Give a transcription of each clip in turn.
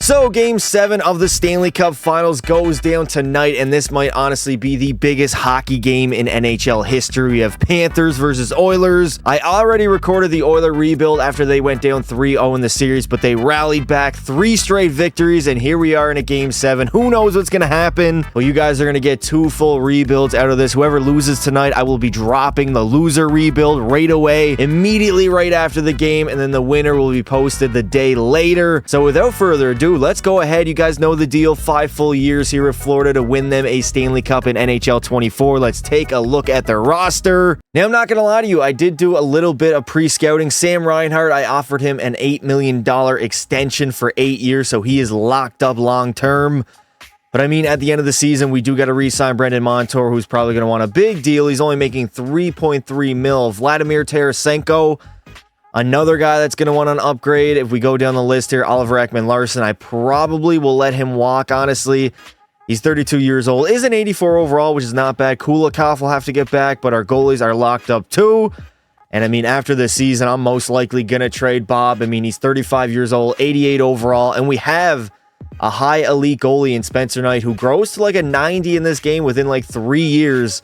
So Game 7 of the Stanley Cup Finals goes down tonight, and this might honestly be the biggest hockey game in NHL history. We have Panthers versus Oilers. I already recorded the Oiler rebuild after they went down 3-0 in the series, but they rallied back 3 straight victories, and here we are in a Game 7. Who knows what's going to happen? Well, you guys are going to get 2 full rebuilds out of this. Whoever loses tonight, I will be dropping the loser rebuild right away, immediately right after the game, and then the winner will be posted the day later. So without further ado, let's go ahead. You guys know the deal. 5 full years here at Florida to win them a Stanley Cup in NHL 24. Let's take a look at their roster. Now, I'm not going to lie to you. I did do a little bit of pre-scouting. Sam Reinhart, I offered him an $8 million extension for 8 years, so he is locked up long-term. But I mean, at the end of the season, we do got to re-sign Brendan Montour, who's probably going to want a big deal. He's only making $3.3 million. Vladimir Tarasenko, another guy that's going to want an upgrade. If we go down the list here, Oliver Ekman-Larsson, I probably will let him walk, honestly. He's 32 years old, is an 84 overall, which is not bad. Kulikov will have to get back, but our goalies are locked up too. And I mean, after this season, I'm most likely going to trade Bob. I mean, he's 35 years old, 88 overall, and we have a high elite goalie in Spencer Knight who grows to like a 90 in this game within like 3 years.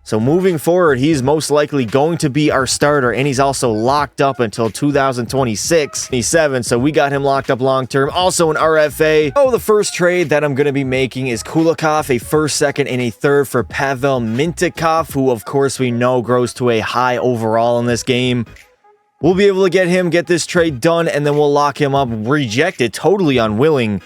So moving forward, he's most likely going to be our starter, and he's also locked up until 2026. He's 7, so we got him locked up long-term. Also an RFA. Oh, the first trade that I'm going to be making is Kulikov, a first, second, and a third for Pavel Mintyukov, who of course we know grows to a high overall in this game. We'll be able to get this trade done, and then we'll lock him up. Rejected, totally unwilling.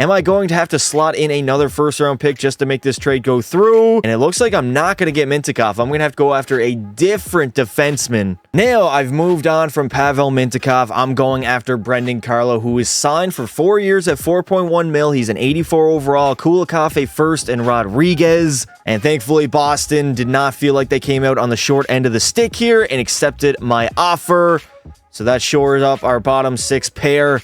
Am I going to have to slot in another first-round pick just to make this trade go through? And it looks like I'm not going to get Mintyukov. I'm going to have to go after a different defenseman. Now, I've moved on from Pavel Mintyukov. I'm going after Brendan Carlo, who is signed for 4 years at $4.1 million. He's an 84 overall. Kulikov, a first, and Rodriguez. And thankfully, Boston did not feel like they came out on the short end of the stick here and accepted my offer. So that shores up our bottom 6 pair,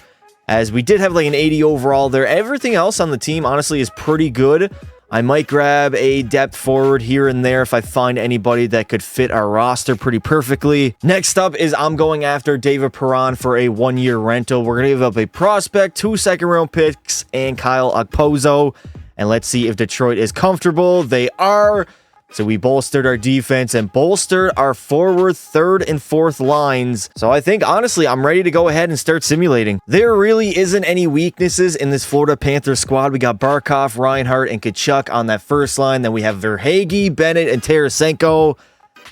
as we did have like an 80 overall there. Everything else on the team, honestly, is pretty good. I might grab a depth forward here and there if I find anybody that could fit our roster pretty perfectly. Next up is I'm going after David Perron for a 1-year rental. We're going to give up a prospect, 2 second-round picks, and Kyle Okposo. And let's see if Detroit is comfortable. They are. So we bolstered our defense and bolstered our forward, 3rd, and 4th lines. So I think, honestly, I'm ready to go ahead and start simulating. There really isn't any weaknesses in this Florida Panthers squad. We got Barkov, Reinhart, and Tkachuk on that first line. Then we have Verhaeghe, Bennett, and Tarasenko.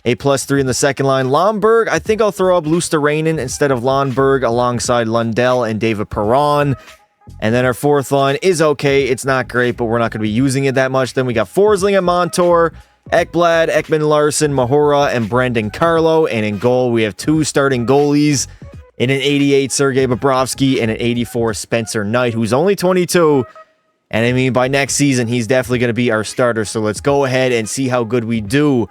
A +3 in the second line. Lomberg, I think I'll throw up Luosterainen instead of Lundberg alongside Lundell and David Perron. And then our 4th line is okay. It's not great, but we're not going to be using it that much. Then we got Forsling and Montour, Ekblad, Ekman-Larsson, Mahura, and Brendan Carlo. And in goal, we have 2 starting goalies in an 88 Sergei Bobrovsky and an 84 Spencer Knight, who's only 22. And I mean, by next season, he's definitely going to be our starter. So let's go ahead and see how good we do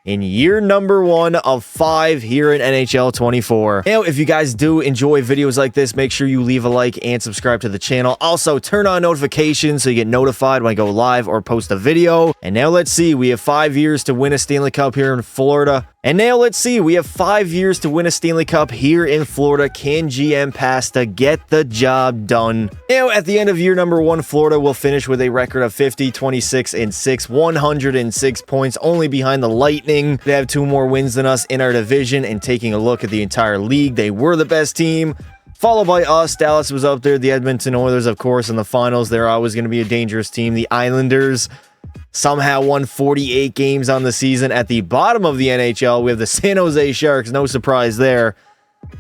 in year number 1 of 5 here in NHL 24. Now, if you guys do enjoy videos like this, make sure you leave a like and subscribe to the channel. Also, turn on notifications so you get notified when I go live or post a video. And now let's see, we have 5 years to win a Stanley Cup here in Florida. And now let's see, we have 5 years to win a Stanley Cup here in Florida. Can GM Pasta get the job done? Now, at the end of year number 1, Florida will finish with a record of 50, 26, and 6, 106 points, only behind the Lightning. They have 2 more wins than us in our division, and taking a look at the entire league, they were the best team, followed by us. Dallas was up there, the Edmonton Oilers, of course, in the finals. They're always going to be a dangerous team. The Islanders somehow won 48 games on the season. At the bottom of the NHL, we have the San Jose Sharks, no surprise there.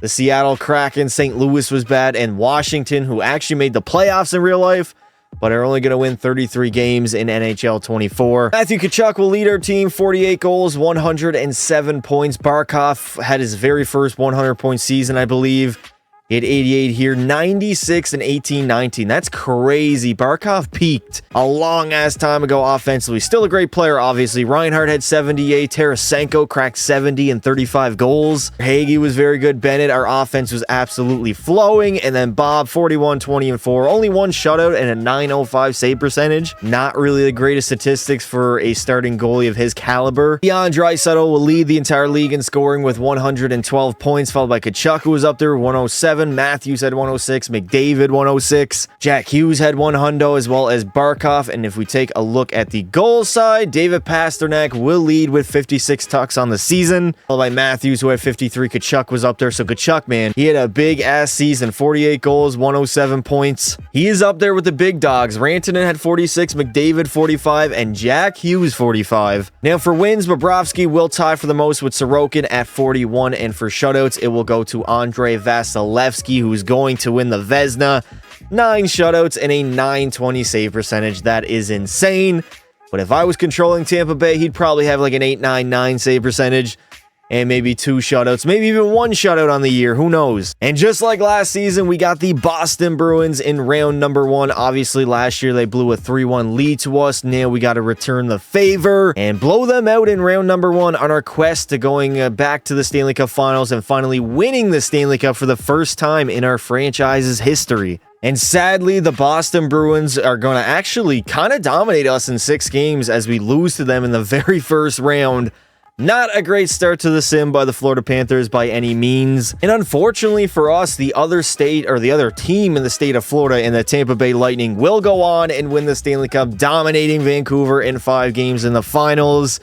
The Seattle Kraken, St. Louis was bad, and Washington, who actually made the playoffs in real life, but are only going to win 33 games in NHL 24. Matthew Tkachuk will lead our team, 48 goals, 107 points. Barkov had his very first 100-point season, I believe. He had 88 here, 96 and 18-19. That's crazy. Barkov peaked a long-ass time ago offensively. Still a great player, obviously. Reinhart had 78. Tarasenko cracked 70 and 35 goals. Hagee was very good. Bennett, our offense was absolutely flowing. And then Bob, 41, 20, and 4. Only 1 shutout and a .905 save percentage. Not really the greatest statistics for a starting goalie of his caliber. Leon Draisaitl will lead the entire league in scoring with 112 points, followed by Tkachuk, who was up there, 107. 107. Matthews had 106. McDavid 106. Jack Hughes had 100, as well as Barkov. And if we take a look at the goal side, David Pastrnak will lead with 56 tucks on the season, followed by Matthews, who had 53. Kachuk was up there. So Kachuk, man, he had a big ass season. 48 goals, 107 points. He is up there with the big dogs. Rantanen had 46, McDavid 45, and Jack Hughes 45. Now for wins, Bobrovsky will tie for the most with Sorokin at 41, and for shutouts, it will go to Andrei Vasilevsky, who's going to win the Vezina. 9 shutouts and a 920 save percentage. That is insane. But if I was controlling Tampa Bay, he'd probably have like an 899 save percentage and maybe 2 shutouts, maybe even 1 shutout on the year. Who knows? And just like last season, we got the Boston Bruins in round number 1. Obviously, last year they blew a 3-1 lead to us. Now we got to return the favor and blow them out in round number 1 on our quest to going back to the Stanley Cup Finals and finally winning the Stanley Cup for the first time in our franchise's history. And sadly, the Boston Bruins are going to actually kind of dominate us in 6 games as we lose to them in the very first round. Not a great start to the sim by the Florida Panthers by any means. And unfortunately for us, the other state or the other team in the state of Florida and the Tampa Bay Lightning will go on and win the Stanley Cup, dominating Vancouver in 5 games in the finals.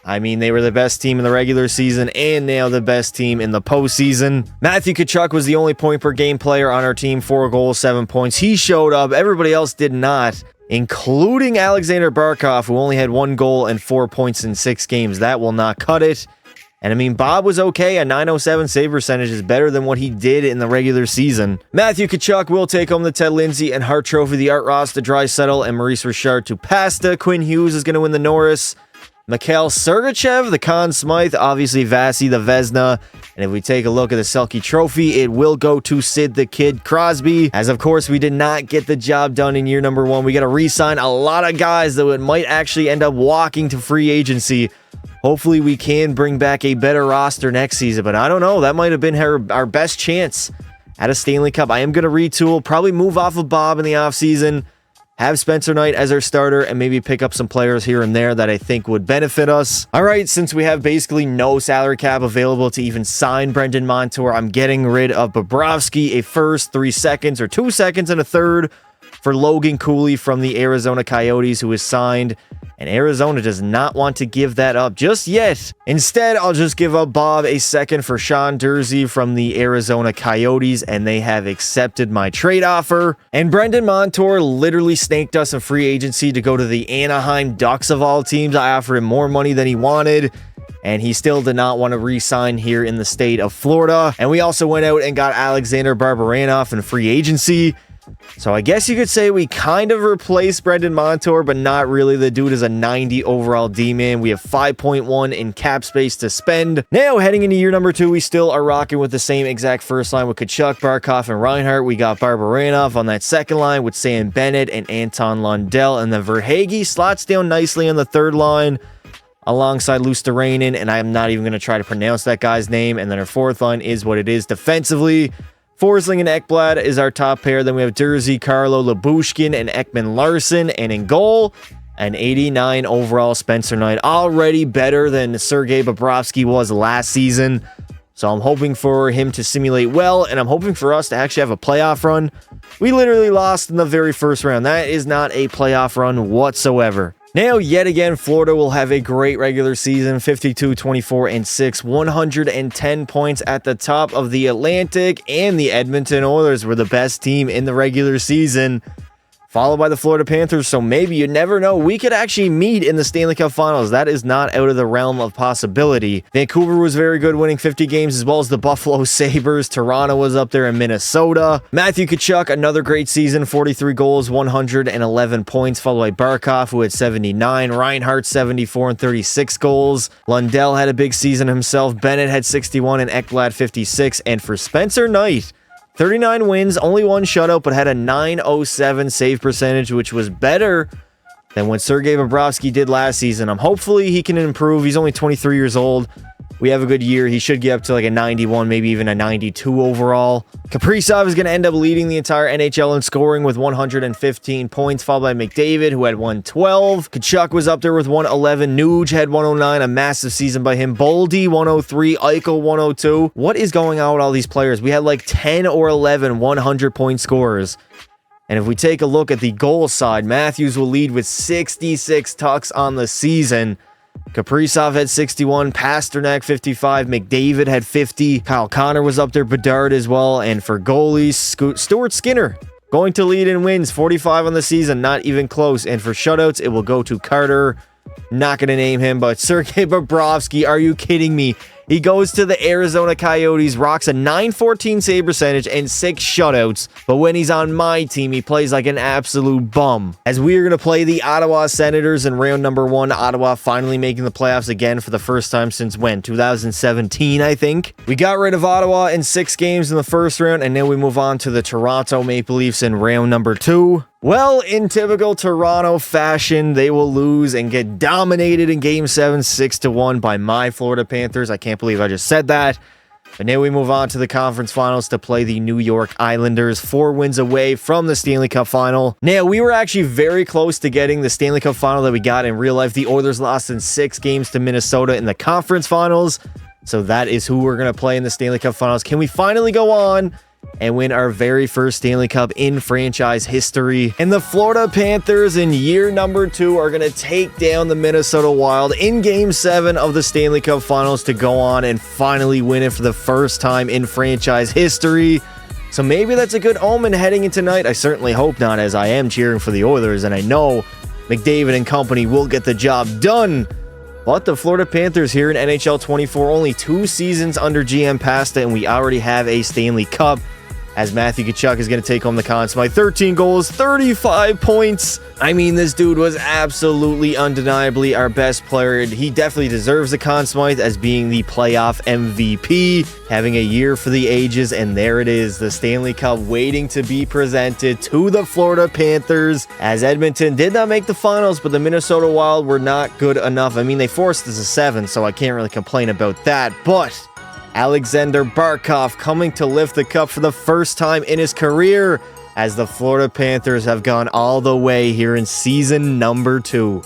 I mean, they were the best team in the regular season and now the best team in the postseason. Matthew Tkachuk was the only point per game player on our team, 4 goals, 7 points. He showed up. Everybody else did not, including Alexander Barkov, who only had 1 goal and 4 points in 6 games. That will not cut it. And I mean, Bob was okay. A 907 save percentage is better than what he did in the regular season. Matthew Tkachuk will take home the Ted Lindsay and Hart Trophy, the Art Ross to Draisaitl and Maurice Richard to Pasta. Quinn Hughes is going to win the Norris. Mikhail Sergachev, the Conn Smythe, obviously Vasi, the Vezina. And if we take a look at the Selke Trophy, it will go to Sid the Kid Crosby. As of course, we did not get the job done in year number 1. We got to re-sign a lot of guys that might actually end up walking to free agency. Hopefully we can bring back a better roster next season, but I don't know. That might have been our best chance at a Stanley Cup. I am going to retool, probably move off of Bob in the offseason. Have Spencer Knight as our starter and maybe pick up some players here and there that I think would benefit us. All right, since we have basically no salary cap available to even sign Brendan Montour, I'm getting rid of Bobrovsky, a first, 3 seconds, or 2 seconds and a third for Logan Cooley from the Arizona Coyotes, who is signed. And Arizona does not want to give that up just yet. Instead, I'll just give up Bob a second for Sean Dursey from the Arizona Coyotes, and they have accepted my trade offer. And Brendan Montour literally snaked us in free agency to go to the Anaheim Ducks of all teams. I offered him more money than he wanted, and he still did not want to re-sign here in the state of Florida. And we also went out and got Alexander Barbaranoff in free agency. So I guess you could say we kind of replaced Brendan Montour, but not really. The dude is a 90 overall D-man. We have 5.1 in cap space to spend. Now, heading into year number 2, we still are rocking with the same exact first line with Kachuk, Barkov, and Reinhart. We got Barbaranoff on that second line with Sam Bennett and Anton Lundell. And then Verhaeghe slots down nicely on the third line alongside Luosterainen, and I'm not even going to try to pronounce that guy's name. And then our fourth line is what it is defensively. Forsling and Ekblad is our top pair. Then we have Dursey, Carlo, Labushkin, and Ekman Larson. And in goal, an 89 overall Spencer Knight. Already better than Sergei Bobrovsky was last season. So I'm hoping for him to simulate well, and I'm hoping for us to actually have a playoff run. We literally lost in the very first round. That is not a playoff run whatsoever. Now, yet again, Florida will have a great regular season, 52, 24, and 6, 110 points at the top of the Atlantic, and the Edmonton Oilers were the best team in the regular season, followed by the Florida Panthers. So maybe, you never know, we could actually meet in the Stanley Cup Finals. That is not out of the realm of possibility. Vancouver was very good, winning 50 games, as well as the Buffalo Sabres. Toronto was up there in Minnesota. Matthew Tkachuk, another great season, 43 goals, 111 points, followed by Barkov, who had 79. Reinhart, 74 and 36 goals. Lundell had a big season himself. Bennett had 61 and Ekblad 56. And for Spencer Knight, 39 wins, only 1 shutout, but had a 907 save percentage, which was better than what Sergei Bobrovsky did last season. Hopefully he can improve. He's only 23 years old. we have a good year, he should get up to like a 91, maybe even a 92 overall. Kaprizov is going to end up leading the entire NHL in scoring with 115 points, followed by McDavid, who had 112. Tkachuk was up there with 111. Nuge had 109, a massive season by him. Boldy, 103. Eichel, 102. What is going on with all these players? We had like 10 or 11 100-point scorers. And if we take a look at the goal side, Matthews will lead with 66 tucks on the season. Kaprizov had 61, Pasternak 55, McDavid had 50, Kyle Connor was up there, Bedard as well, and for goalies, Stuart Skinner going to lead in wins, 45 on the season, not even close, and for shutouts, it will go to Carter, not going to name him, but Sergei Bobrovsky, are you kidding me? He goes to the Arizona Coyotes, rocks a .914 save percentage and 6 shutouts, but when he's on my team, he plays like an absolute bum. As we are going to play the Ottawa Senators in round number 1, Ottawa finally making the playoffs again for the first time since when? 2017, I think. We got rid of Ottawa in 6 games in the first round, and then we move on to the Toronto Maple Leafs in round number 2. Well, in typical Toronto fashion, they will lose and get dominated in Game 7, 6-1 by my Florida Panthers. I can't believe I just said that. But now we move on to the conference finals to play the New York Islanders, 4 wins away from the Stanley Cup final. Now, we were actually very close to getting the Stanley Cup final that we got in real life. The Oilers lost in 6 games to Minnesota in the conference finals. So that is who we're going to play in the Stanley Cup finals. Can we finally go on and win our very first Stanley Cup in franchise history? And the Florida Panthers in year number 2 are going to take down the Minnesota Wild in Game 7 of the Stanley Cup Finals to go on and finally win it for the first time in franchise history. So maybe that's a good omen heading into tonight. I certainly hope not, as I am cheering for the Oilers, and I know McDavid and company will get the job done. But the Florida Panthers here in NHL 24, only 2 seasons under GM Pasta, and we already have a Stanley Cup, as Matthew Tkachuk is going to take home the Conn Smythe. 13 goals, 35 points. I mean, this dude was absolutely undeniably our best player. He definitely deserves the Conn Smythe as being the playoff MVP, having a year for the ages, and there it is, the Stanley Cup waiting to be presented to the Florida Panthers, as Edmonton did not make the finals, but the Minnesota Wild were not good enough. I mean, they forced us to 7, so I can't really complain about that, but Alexander Barkov coming to lift the cup for the first time in his career, as the Florida Panthers have gone all the way here in season number 2.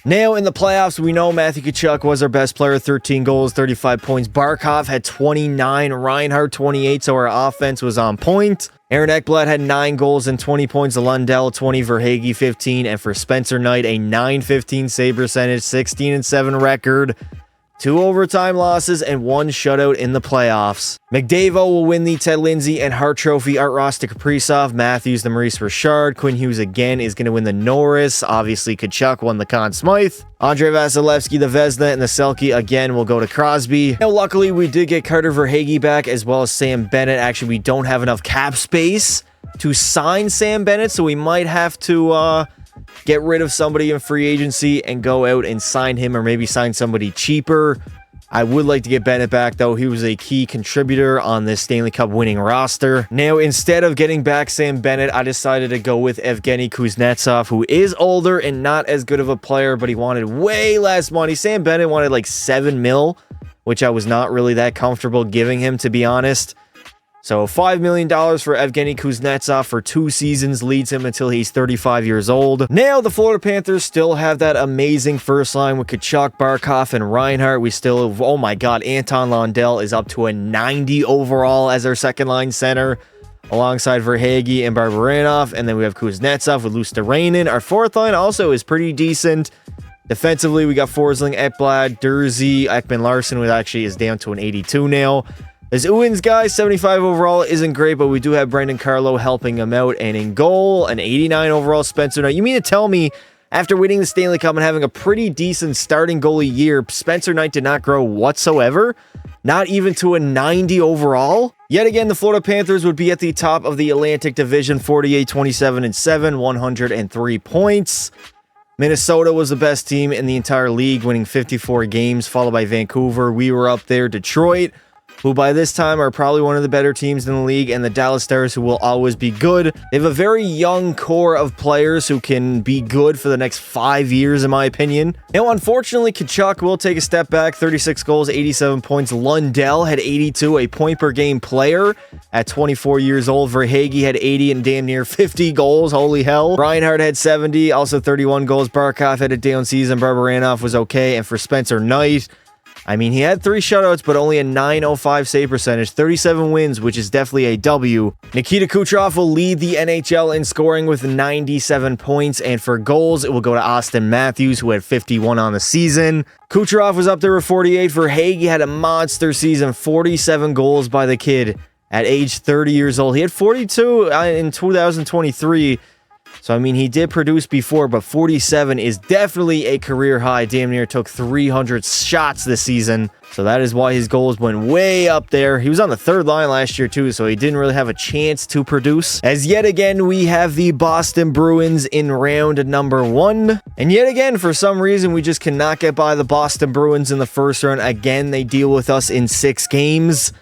Now in the playoffs, we know Matthew Tkachuk was our best player, 13 goals, 35 points. Barkov had 29, Reinhart 28, so our offense was on point. Aaron Ekblad had 9 goals and 20 points. Lundell 20, Verhaeghe 15, and for Spencer Knight a .915 save percentage, 16-7 record. 2 overtime losses and 1 shutout in the playoffs. McDavid will win the Ted Lindsay and Hart Trophy. Art Ross to Kaprizov. Matthews the Maurice Richard. Quinn Hughes again is going to win the Norris. Obviously, Tkachuk won the Conn Smythe. Andrei Vasilevsky, the Vezina, and the Selke again will go to Crosby. Now, luckily, we did get Carter Verhaeghe back as well as Sam Bennett. Actually, we don't have enough cap space to sign Sam Bennett, so we might have to get rid of somebody in free agency and go out and sign him, or maybe sign somebody cheaper. I would like to get Bennett back, though. He was a key contributor on this Stanley Cup winning roster. Now, instead of getting back Sam Bennett, I decided to go with Evgeny Kuznetsov, who is older and not as good of a player, but he wanted way less money. Sam Bennett wanted like $7 million, which I was not really that comfortable giving him, to be honest. So $5 million for Evgeny Kuznetsov for 2 seasons leads him until he's 35 years old. Now, the Florida Panthers still have that amazing first line with Tkachuk, Barkov, and Reinhart. We still have, oh my God, Anton Lundell is up to a 90 overall as our second line center, alongside Verhaeghe and Barbaranov. And then we have Kuznetsov with Luosterainen. Our fourth line also is pretty decent. Defensively, we got Forsling, Ekblad, Dursey, Ekman-Larsson, which actually is down to an 82 now. This Owens guy, 75 overall, isn't great, but we do have Brendan Carlo helping him out. And in goal, an 89 overall Spencer Knight. You mean to tell me, after winning the Stanley Cup and having a pretty decent starting goalie year, Spencer Knight did not grow whatsoever? Not even to a 90 overall? Yet again, the Florida Panthers would be at the top of the Atlantic Division, 48-27-7, 103 points. Minnesota was the best team in the entire league, winning 54 games, followed by Vancouver. We were up there. Detroit, who by this time are probably one of the better teams in the league, and the Dallas Stars, who will always be good. They have a very young core of players who can be good for the next 5 years, in my opinion. Now, unfortunately, Tkachuk will take a step back. 36 goals, 87 points. Lundell had 82, a point-per-game player at 24 years old. Verhaeghe had 80 and damn near 50 goals. Holy hell. Reinhart had 70, also 31 goals. Barkov had a down season. Barabanov was okay. And for Spencer Knight, I mean, he had 3 shutouts, but only a .905 save percentage, 37 wins, which is definitely a W. Nikita Kucherov will lead the NHL in scoring with 97 points, and for goals, it will go to Austin Matthews, who had 51 on the season. Kucherov was up there with 48. Verhaeghe had a monster season, 47 goals by the kid at age 30 years old. He had 42 in 2023. So, I mean, he did produce before, but 47 is definitely a career high. Damn near took 300 shots this season. So that is why his goals went way up there. He was on the third line last year, too, so he didn't really have a chance to produce. As yet again, we have the Boston Bruins in round number 1. And yet again, for some reason, we just cannot get by the Boston Bruins in the first round. Again, they deal with us in 6 games.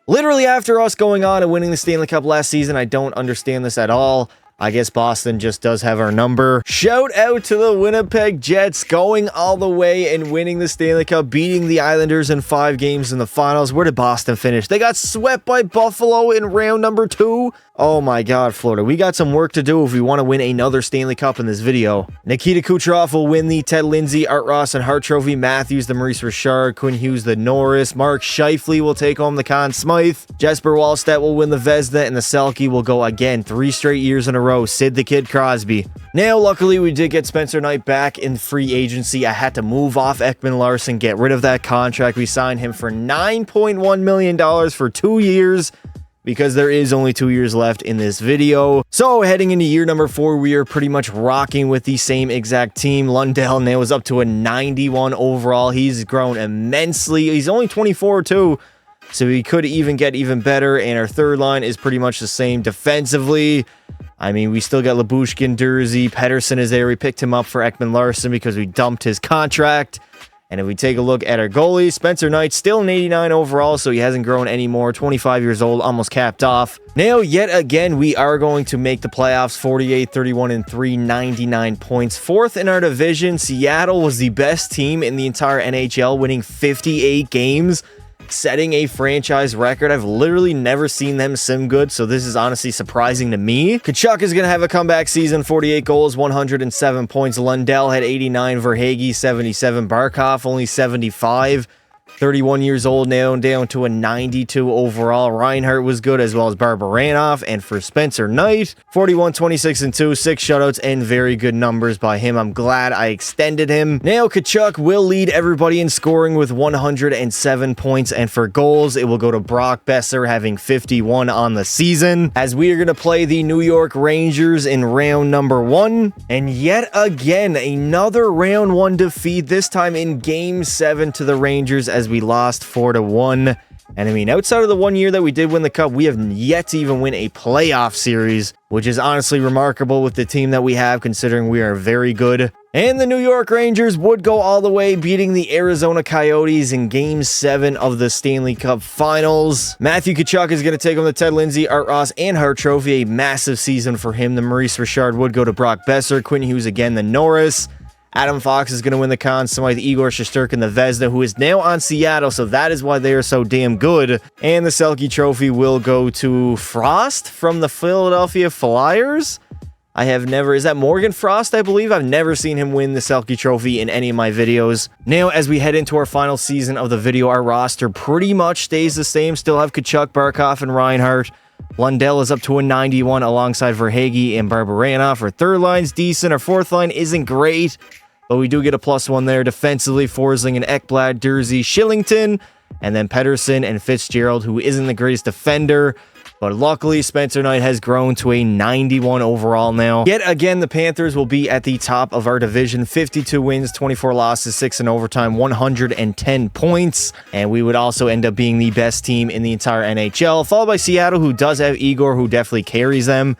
Literally after us going on and winning the Stanley Cup last season. I don't understand this at all. I guess Boston just does have our number. Shout out to the Winnipeg Jets going all the way and winning the Stanley Cup, beating the Islanders in 5 games in the finals. Where did Boston finish? They got swept by Buffalo in round number 2. Oh my God, Florida. We got some work to do if we want to win another Stanley Cup in this video. Nikita Kucherov will win the Ted Lindsay, Art Ross, and Hart Trophy. Matthews, the Maurice Richard. Quinn Hughes, the Norris. Mark Scheifele will take home the Conn Smythe. Jesper Wallstedt will win the Vezina, and the Selke will go again 3 straight years in a row. Sid the Kid Crosby. Now, luckily, we did get Spencer Knight back in free agency. I had to move off Ekman Larsson, get rid of that contract. We signed him for $9.1 million for 2 years, because there is only 2 years left in this video. So heading into year number 4, we are pretty much rocking with the same exact team. Lundell now is up to a 91 overall. He's grown immensely. He's only 24 too, so he could even get even better. And our third line is pretty much the same defensively. I mean, we still got Lyubushkin, Dursey, Pettersson is there. We picked him up for Ekman Larsson because we dumped his contract. And if we take a look at our goalie, Spencer Knight, still an 89 overall, so he hasn't grown anymore. 25 years old, almost capped off. Now, yet again, we are going to make the playoffs. 48, 31, and 3, 99 points. 4th in our division. Seattle was the best team in the entire NHL, winning 58 games, setting a franchise record. I've literally never seen them sim good, so this is honestly surprising to me. Tkachuk is going to have a comeback season. 48 goals, 107 points. Lundell had 89. Verhaeghe, 77. Barkov, only 75. 31 years old now, down to a 92 overall. Reinhart was good, as well as Barabanov. And for Spencer Knight, 41, 26, and 2, 6 shutouts, and very good numbers by him. I'm glad I extended him. Now, Tkachuk will lead everybody in scoring with 107 points. And for goals, it will go to Brock Besser, having 51 on the season, as we are going to play the New York Rangers in round number 1. And yet again, another round 1 defeat, this time in game 7 to the Rangers, as we lost 4-1. And I mean, outside of the 1 year that we did win the cup, we have yet to even win a playoff series, which is honestly remarkable with the team that we have, considering we are very good. And the New York Rangers would go all the way, beating the Arizona Coyotes in Game 7 of the Stanley Cup Finals. Matthew Tkachuk is going to take home the Ted Lindsay, Art Ross, and Hart Trophy. A massive season for him. The Maurice Richard would go to Brock Besser. Quinn Hughes again, the Norris. Adam Fox is going to win the Conn Smythe. Igor Shesterkin, the Vezina, who is now on Seattle, so that is why they are so damn good. And the Selke Trophy will go to Frost from the Philadelphia Flyers. Is that Morgan Frost, I believe? I've never seen him win the Selke Trophy in any of my videos. Now, as we head into our final season of the video, our roster pretty much stays the same. Still have Tkachuk, Barkov, and Reinhart. Lundell is up to a 91 alongside Verhaeghe and Barabanov. Our third line's decent. Our fourth line isn't great, but we do get a +1 there. Defensively, Forsling and Ekblad, Dursey, Shillington, and then Pettersson and Fitzgerald, who isn't the greatest defender. But luckily, Spencer Knight has grown to a 91 overall now. Yet again, the Panthers will be at the top of our division. 52 wins, 24 losses, 6 in overtime, 110 points. And we would also end up being the best team in the entire NHL, followed by Seattle, who does have Igor, who definitely carries them.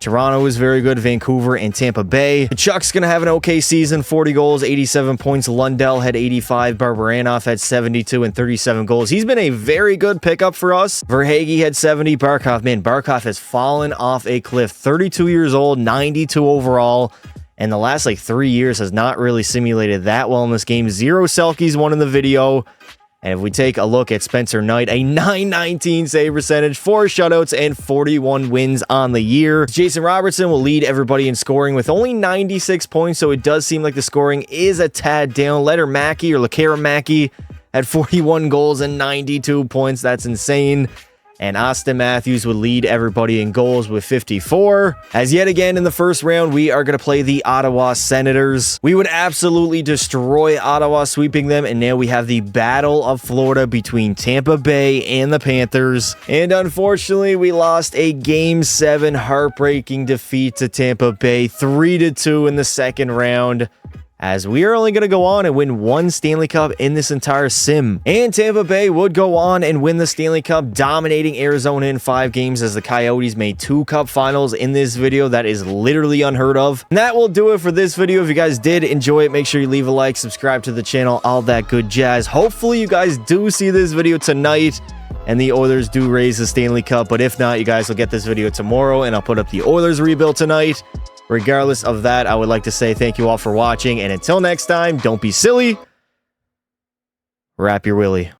Toronto is very good. Vancouver and Tampa Bay. Chuck's going to have an okay season. 40 goals, 87 points. Lundell had 85. Barbaranoff had 72 and 37 goals. He's been a very good pickup for us. Verhaeghe had 70. Barkov, man, Barkov has fallen off a cliff. 32 years old, 92 overall. And the last 3 years has not really simulated that well in this game. 0 Selkies won in the video. And if we take a look at Spencer Knight, a .919 save percentage, 4 shutouts, and 41 wins on the year. Jason Robertson will lead everybody in scoring with only 96 points, so it does seem like the scoring is a tad down. Letter Mackey, or Lekara Mackey, had 41 goals and 92 points. That's insane. And Austin Matthews would lead everybody in goals with 54. As yet again in the first round, we are going to play the Ottawa Senators. We would absolutely destroy Ottawa, sweeping them. And now we have the Battle of Florida between Tampa Bay and the Panthers. And unfortunately, we lost a Game 7 heartbreaking defeat to Tampa Bay, 3-2 in the second round, as we are only going to go on and win 1 Stanley Cup in this entire sim. And Tampa Bay would go on and win the Stanley Cup, dominating Arizona in 5 games as the Coyotes made 2 Cup finals in this video. That is literally unheard of. And that will do it for this video. If you guys did enjoy it, make sure you leave a like, subscribe to the channel, all that good jazz. Hopefully you guys do see this video tonight and the Oilers do raise the Stanley Cup. But if not, you guys will get this video tomorrow and I'll put up the Oilers rebuild tonight. Regardless of that, I would like to say thank you all for watching, and until next time, don't be silly. Wrap your willy.